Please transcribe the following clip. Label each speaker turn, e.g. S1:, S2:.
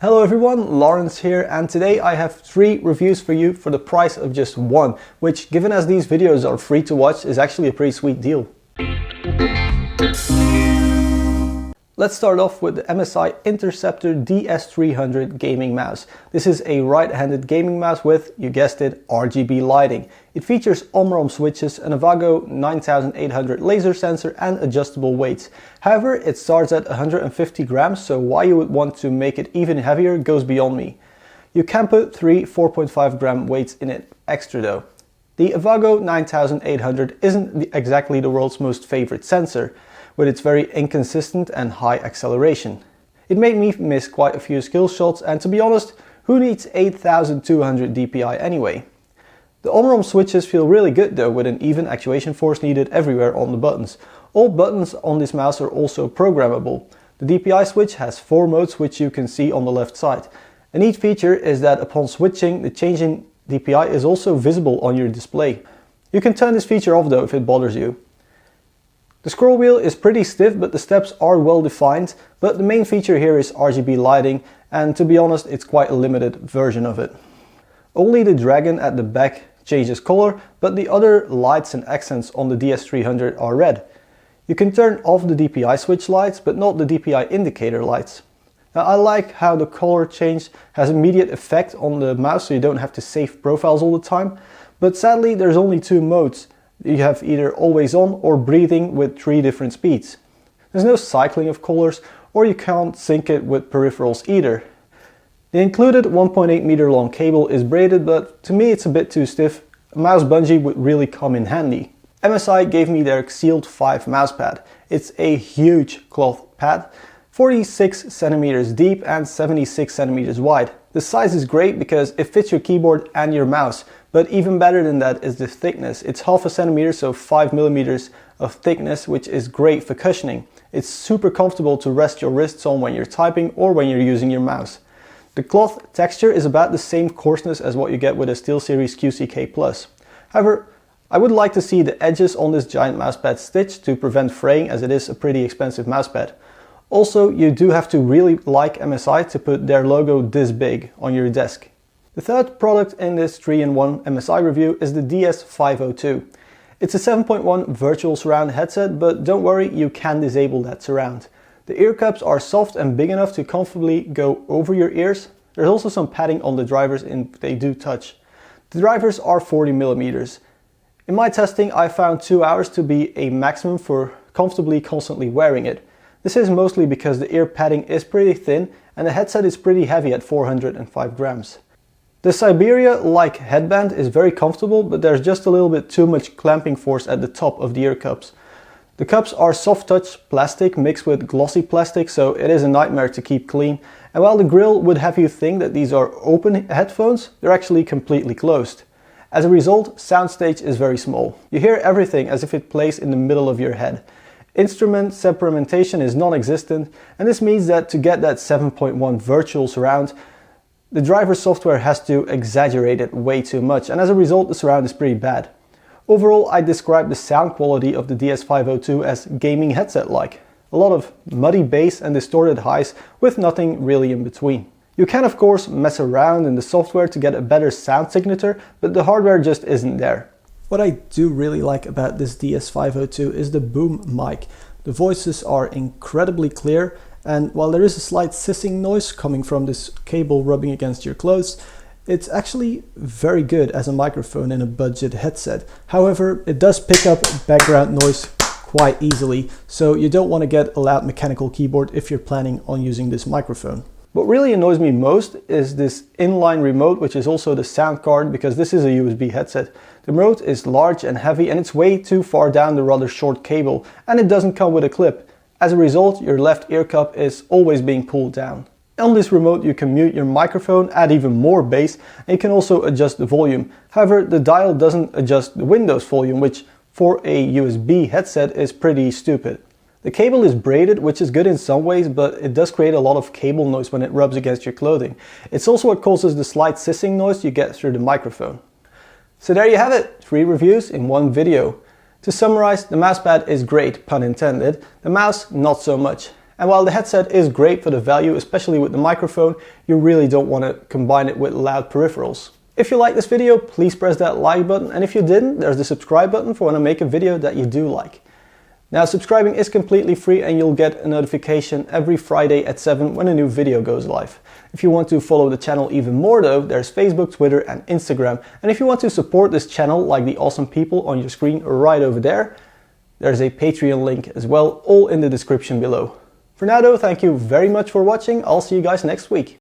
S1: Hello everyone, Lawrence here, and today I have 3 reviews for you for the price of just 1, which, given as these videos are free to watch, is actually a pretty sweet deal. Let's start off with the MSI Interceptor DS300 gaming mouse. This is a right-handed gaming mouse with, you guessed it, RGB lighting. It features OMROM switches, an Avago 9800 laser sensor and adjustable weights. However, it starts at 150 grams, so why you would want to make it even heavier goes beyond me. You can put 3 4.5 gram weights in it extra though. The Avago 9800 isn't exactly the world's most favorite sensor, with its very inconsistent and high acceleration. It made me miss quite a few skill shots, and to be honest, who needs 8200 DPI anyway? The OMROM switches feel really good though, with an even actuation force needed everywhere on the buttons. All buttons on this mouse are also programmable. The DPI switch has 4 modes, which you can see on the left side. A neat feature is that upon switching, the change in DPI is also visible on your display. You can turn this feature off though if it bothers you. The scroll wheel is pretty stiff, but the steps are well defined, but the main feature here is RGB lighting, and to be honest, it's quite a limited version of it. Only the dragon at the back changes color, but the other lights and accents on the DS300 are red. You can turn off the DPI switch lights, but not the DPI indicator lights. Now, I like how the color change has immediate effect on the mouse, so you don't have to save profiles all the time, but sadly there's only 2 modes. You have either always on or breathing with 3 different speeds. There's no cycling of colors, or you can't sync it with peripherals either. The included 1.8 meter long cable is braided, but to me it's a bit too stiff. A mouse bungee would really come in handy. MSI gave me their Xield 5 mousepad. It's a huge cloth pad, 46 centimeters deep and 76 centimeters wide. The size is great because it fits your keyboard and your mouse, but even better than that is the thickness. It's half a centimeter, so 5 millimeters of thickness, which is great for cushioning. It's super comfortable to rest your wrists on when you're typing or when you're using your mouse. The cloth texture is about the same coarseness as what you get with a SteelSeries QCK+. However, I would like to see the edges on this giant mousepad stitched to prevent fraying, as it is a pretty expensive mousepad. Also, you do have to really like MSI to put their logo this big on your desk. The third product in this 3-in-1 MSI review is the DS502. It's a 7.1 virtual surround headset, but don't worry, you can disable that surround. The ear cups are soft and big enough to comfortably go over your ears. There's also some padding on the drivers and they do touch. The drivers are 40 millimeters. In my testing, I found 2 hours to be a maximum for comfortably constantly wearing it. This is mostly because the ear padding is pretty thin and the headset is pretty heavy at 405 grams. The Siberia-like headband is very comfortable, but there's just a little bit too much clamping force at the top of the ear cups. The cups are soft touch plastic mixed with glossy plastic, so it is a nightmare to keep clean. And while the grill would have you think that these are open headphones, they're actually completely closed. As a result, soundstage is very small. You hear everything as if it plays in the middle of your head. Instrument separatation is non-existent, and this means that to get that 7.1 virtual surround, the driver software has to exaggerate it way too much, and as a result the surround is pretty bad. Overall, I describe the sound quality of the DS502 as gaming headset-like. A lot of muddy bass and distorted highs with nothing really in between. You can of course mess around in the software to get a better sound signature, but the hardware just isn't there. What I do really like about this DS502 is the boom mic. The voices are incredibly clear, and while there is a slight hissing noise coming from this cable rubbing against your clothes, it's actually very good as a microphone in a budget headset. However, it does pick up background noise quite easily, so you don't want to get a loud mechanical keyboard if you're planning on using this microphone. What really annoys me most is this inline remote, which is also the sound card, because this is a USB headset. The remote is large and heavy and it's way too far down the rather short cable, and it doesn't come with a clip. As a result, your left ear cup is always being pulled down. On this remote you can mute your microphone, add even more bass, and you can also adjust the volume. However, the dial doesn't adjust the Windows volume, which for a USB headset is pretty stupid. The cable is braided, which is good in some ways, but it does create a lot of cable noise when it rubs against your clothing. It's also what causes the slight hissing noise you get through the microphone. So there you have it, 3 reviews in 1 video. To summarize, the mousepad is great, pun intended. The mouse, not so much. And while the headset is great for the value, especially with the microphone, you really don't want to combine it with loud peripherals. If you like this video, please press that like button, and if you didn't, there's the subscribe button for when I make a video that you do like. Now, subscribing is completely free and you'll get a notification every Friday at 7 when a new video goes live. If you want to follow the channel even more though, there's Facebook, Twitter and Instagram. And if you want to support this channel like the awesome people on your screen right over there, there's a Patreon link as well, all in the description below. For now though, thank you very much for watching. I'll see you guys next week.